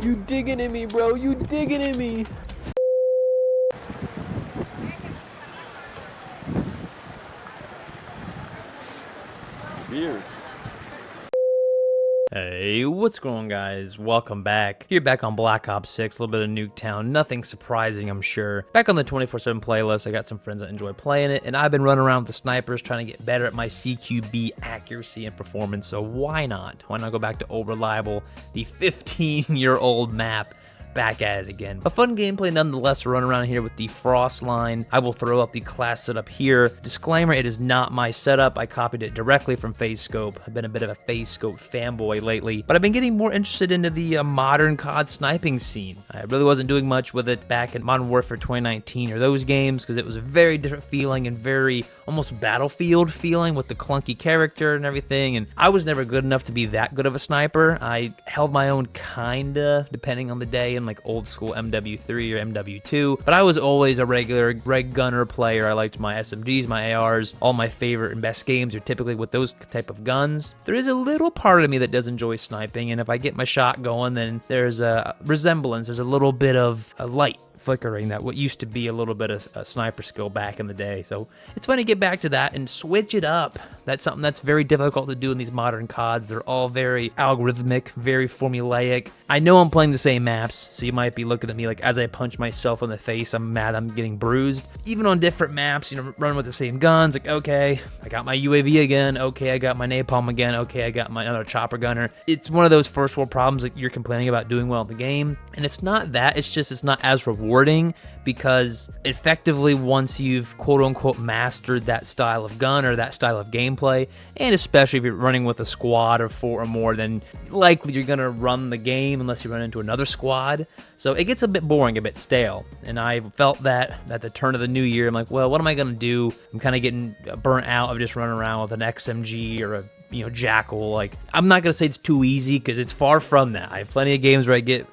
You digging in me, bro. You digging in me. Beers. Hey, what's going on, guys? Welcome back. You're back on Black Ops 6, a little bit of Nuketown. Nothing surprising, I'm sure. Back on the 24/7 playlist, I got some friends that enjoy playing it, and I've been running around with the snipers trying to get better at my CQB accuracy and performance, so why not? Why not go back to Old Reliable, the 15-year-old map? Back at it again. A fun gameplay nonetheless to run around here with the Frost line. I will throw up the class setup here. Disclaimer, it is not my setup. I copied it directly from FaZe Scope. I've been a bit of a FaZe Scope fanboy lately, but I've been getting more interested into the modern COD sniping scene. I really wasn't doing much with it back in Modern Warfare 2019 or those games because it was a very different feeling and very almost Battlefield feeling with the clunky character and everything, and I was never good enough to be that good of a sniper. I held my own kinda, depending on the day, in like old school MW3 or MW2, but I was always a regular reg gunner player. I liked my SMGs, my ARs. All my favorite and best games are typically with those type of guns. There is a little part of me that does enjoy sniping, and if I get my shot going, then there's a resemblance, there's a little bit of a light flickering that what used to be a little bit of a sniper skill back in the day. So it's fun to get back to that and switch it up. That's something that's very difficult to do in these modern CODs. They're all very algorithmic, very formulaic. I know I'm playing the same maps, so you might be looking at me like as I punch myself in the face, I'm mad I'm getting bruised. Even on different maps, you know, running with the same guns, like, okay, I got my UAV again, okay, I got my napalm again, okay, I got my other chopper gunner. It's one of those first world problems that you're complaining about doing well in the game, and it's not that, it's just it's not as rewarding because effectively once you've quote-unquote mastered that style of gun or that style of gameplay, and especially if you're running with a squad of 4 or more, then likely you're gonna run the game unless you run into another squad. So it gets a bit boring, a bit stale, and I felt that at the turn of the new year. I'm like, well, what am I gonna do? I'm kind of getting burnt out of just running around with an XMG or a Jackal. Like, I'm not gonna say it's too easy because it's far from that. I have plenty of games where I get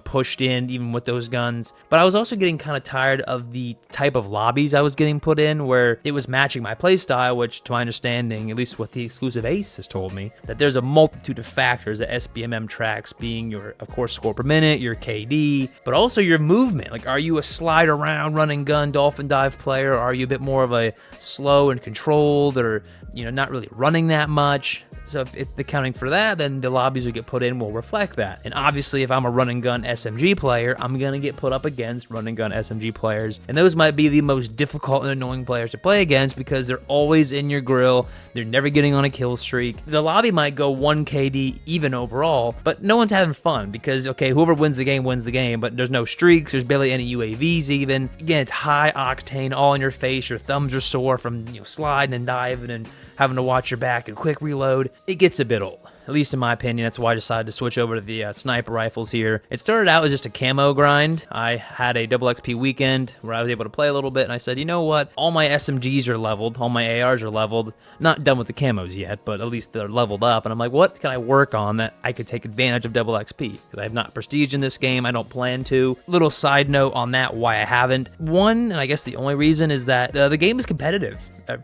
pushed in even with those guns, but I was also getting kind of tired of the type of lobbies I was getting put in where it was matching my playstyle, which to my understanding, at least what the exclusive Ace has told me, that there's a multitude of factors that SBMM tracks, being your, of course, score per minute, your KD, but also your movement. Like, are you a slide around, running gun, dolphin dive player, or are you a bit more of a slow and controlled, or not really running that much? So if it's accounting for that, then the lobbies we get put in will reflect that. And obviously, if I'm a run and gun SMG player, I'm going to get put up against run and gun SMG players. And those might be the most difficult and annoying players to play against because they're always in your grill. They're never getting on a kill streak. The lobby might go 1 KD even overall, but no one's having fun because, okay, whoever wins the game, but there's no streaks. There's barely any UAVs even. Again, it's high octane, all in your face. Your thumbs are sore from sliding and diving and having to watch your back and quick reload. It gets a bit old, at least in my opinion. That's why I decided to switch over to the sniper rifles here. It started out as just a camo grind. I had a double XP weekend where I was able to play a little bit, and I said, you know what? All my SMGs are leveled, all my ARs are leveled. Not done with the camos yet, but at least they're leveled up. And I'm like, what can I work on that I could take advantage of double XP? Because I have not prestige in this game. I don't plan to. Little side note on that, why I haven't. One, and I guess the only reason, is that the game is competitive.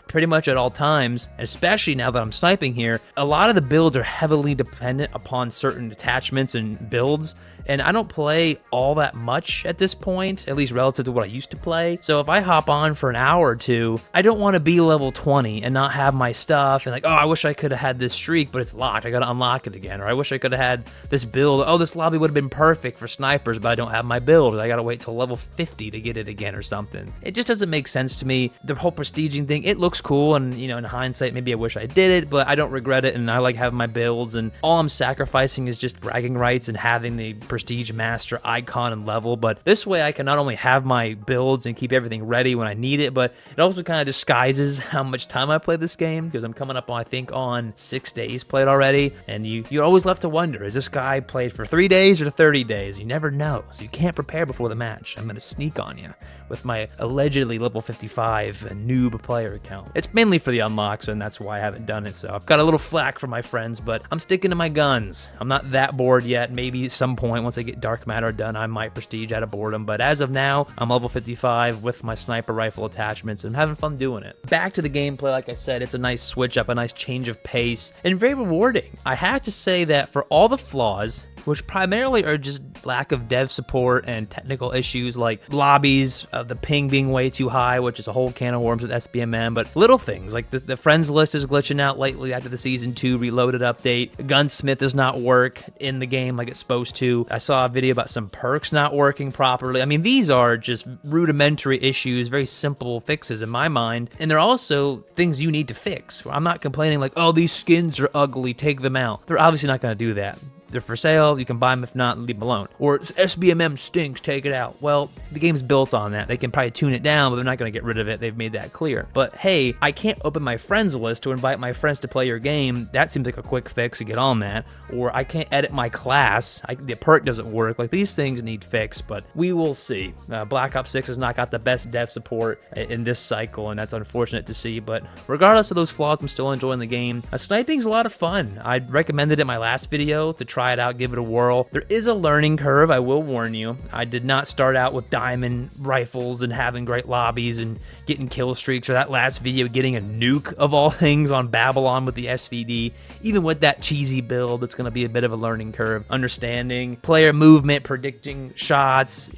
Pretty much at all times, especially now that I'm sniping here. A lot of the builds are heavily dependent upon certain attachments and builds, and I don't play all that much at this point, at least relative to what I used to play. So if I hop on for an hour or two, I don't want to be level 20 and not have my stuff and like, oh, I wish I could have had this streak, but it's locked. I got to unlock it again. Or I wish I could have had this build. Oh, this lobby would have been perfect for snipers, but I don't have my build. I got to wait till level 50 to get it again or something. It just doesn't make sense to me. The whole prestiging thing, it looks cool, and in hindsight, maybe I wish I did it, but I don't regret it, and I like having my builds, and all I'm sacrificing is just bragging rights and having the prestige master icon and level. But this way I can not only have my builds and keep everything ready when I need it, but it also kind of disguises how much time I play this game, because I'm coming up on, I think, on 6 days played already, and you're always left to wonder, is this guy played for 3 days or 30 days? You never know, so you can't prepare before the match. I'm gonna sneak on you with my allegedly level 55 noob player account. It's mainly for the unlocks, and that's why I haven't done it, so I've got a little flack from my friends, but I'm sticking to my guns. I'm not that bored yet. Maybe at some point, once I get Dark Matter done, I might prestige out of boredom, but as of now, I'm level 55 with my sniper rifle attachments, and I'm having fun doing it. Back to the gameplay, like I said, it's a nice switch up, a nice change of pace, and very rewarding. I have to say that for all the flaws, which primarily are just lack of dev support and technical issues like lobbies, the ping being way too high, which is a whole can of worms with SBMM, but little things like the friends list is glitching out lately after the Season 2 Reloaded update. Gunsmith does not work in the game like it's supposed to. I saw a video about some perks not working properly. I mean, these are just rudimentary issues, very simple fixes in my mind, and they're also things you need to fix. I'm not complaining like, oh, these skins are ugly, take them out. They're obviously not going to do that. They're for sale, you can buy them, if not, leave them alone. Or SBMM stinks, take it out. Well, the game's built on that. They can probably tune it down, but they're not gonna get rid of it. They've made that clear. But hey, I can't open my friends list to invite my friends to play your game. That seems like a quick fix to get on that. Or I can't edit my class. The perk doesn't work. Like, these things need fixed, but we will see. Black Ops 6 has not got the best dev support in this cycle, and that's unfortunate to see. But regardless of those flaws, I'm still enjoying the game. Sniping's a lot of fun. I recommended it in my last video to try it out, give it a whirl. There is a learning curve, I will warn you. I did not start out with diamond rifles and having great lobbies and getting kill streaks, or that last video getting a nuke of all things on Babylon with the SVD. Even with that cheesy build, it's going to be a bit of a learning curve. Understanding player movement, predicting shots,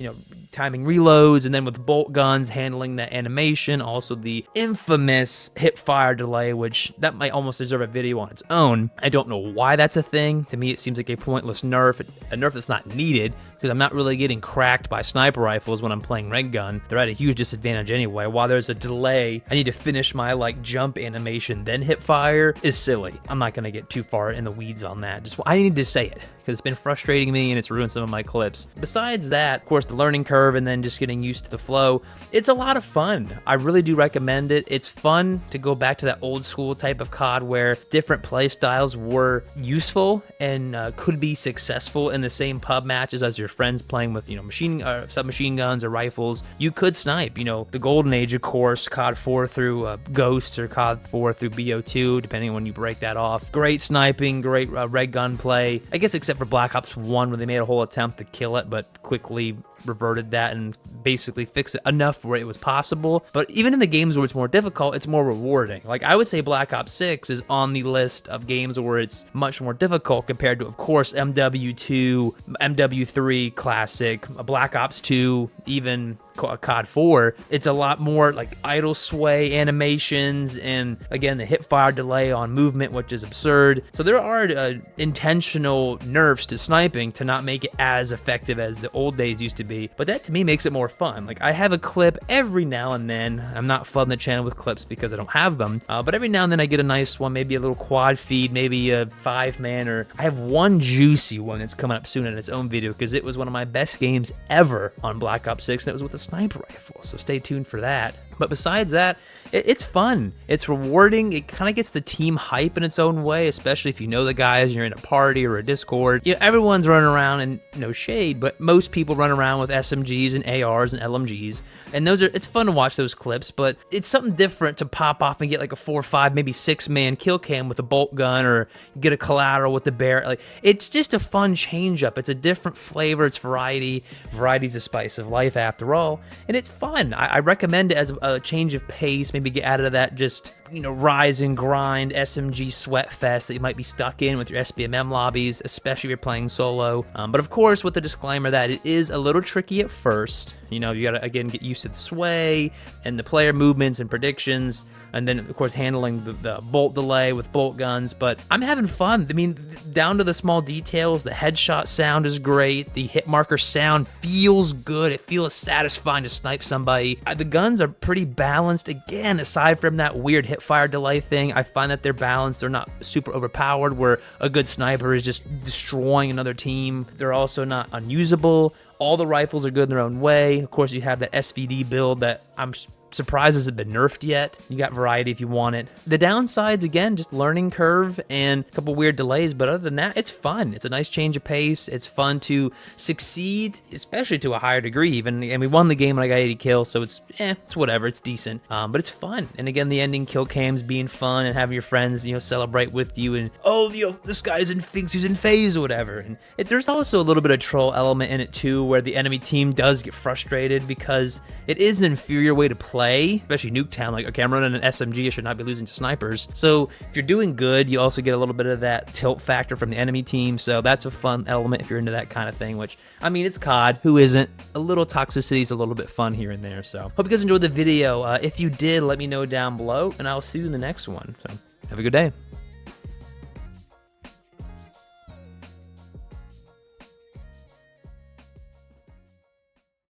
timing reloads, and then with bolt guns, handling the animation, also the infamous hip fire delay, which that might almost deserve a video on its own. I don't know why that's a thing. To me, it seems like a pointless nerf, a nerf that's not needed, because I'm not really getting cracked by sniper rifles when I'm playing red gun. They're at a huge disadvantage anyway. While there's a delay, I need to finish my jump animation, then hip fire is silly. I'm not gonna get too far in the weeds on that. Just I need to say it, because it's been frustrating me and it's ruined some of my clips. Besides that, of course, the learning curve and then just getting used to the flow, it's a lot of fun. I really do recommend it. It's fun to go back to that old school type of COD where different play styles were useful and could be successful in the same pub matches as your friends playing with submachine guns or rifles. You could snipe, the golden age, of course, COD 4 through Ghosts, or COD 4 through BO2, depending on when you break that off. Great sniping, great red gun play, I guess, except for Black Ops 1 when they made a whole attempt to kill it but quickly reverted that and basically fixed it enough where it was possible. But even in the games where it's more difficult, it's more rewarding. Like, I would say Black Ops 6 is on the list of games where it's much more difficult compared to, of course, MW2, MW3 Classic, Black Ops 2, even COD 4. It's a lot more like idle sway animations, and again, the hip fire delay on movement, which is absurd. So there are intentional nerfs to sniping to not make it as effective as the old days used to be. But that to me makes it more fun. Like, I have a clip every now and then. I'm not flooding the channel with clips because I don't have them, but every now and then I get a nice one, maybe a little quad feed, maybe a 5-man, or I have one juicy one that's coming up soon in its own video because it was one of my best games ever on Black Ops 6, and it was with a sniper rifle, so stay tuned for that. But besides that, it's fun. It's rewarding. It kind of gets the team hype in its own way, especially if you know the guys and you're in a party or a Discord. Everyone's running around, and no shade, but most people run around with SMGs and ARs and LMGs. And it's fun to watch those clips, but it's something different to pop off and get like a 4, 5, maybe 6-man kill cam with a bolt gun, or get a collateral with the bear. Like, it's just a fun change up. It's a different flavor. It's variety. Variety's the spice of life after all. And it's fun. I recommend it as a change of pace. Maybe get out of that just rise and grind SMG sweat fest that you might be stuck in with your SBMM lobbies, especially if you're playing solo. But of course, with the disclaimer that it is a little tricky at first. You gotta, again, get used to the sway and the player movements and predictions, and then, of course, handling the bolt delay with bolt guns. But I'm having fun. I mean, down to the small details, the headshot sound is great. The hit marker sound feels good. It feels satisfying to snipe somebody. The guns are pretty balanced. Again, aside from that weird hip fire delay thing, I find that they're balanced. They're not super overpowered where a good sniper is just destroying another team. They're also not unusable. All the rifles are good in their own way. Of course, you have that SVD build that I'm surprised hasn't been nerfed yet. You got variety if you want it. The downsides, again, just learning curve and a couple weird delays, but other than that, it's fun. It's a nice change of pace. It's fun to succeed, especially to a higher degree even. And we won the game and I got 80 kills, so it's whatever. It's decent, but it's fun. And again, the ending kill cams being fun and having your friends, celebrate with you, and this guy thinks he's in FaZe or whatever. And there's also a little bit of troll element in it too, where the enemy team does get frustrated because it is an inferior way to play play, especially Nuketown, like, okay, I'm running an SMG, I should not be losing to snipers. So if you're doing good, you also get a little bit of that tilt factor from the enemy team, so that's a fun element if you're into that kind of thing, which, I mean, it's COD, who isn't? A little toxicity is a little bit fun here and there, so hope you guys enjoyed the video. If you did, let me know down below, and I'll see you in the next one, so have a good day.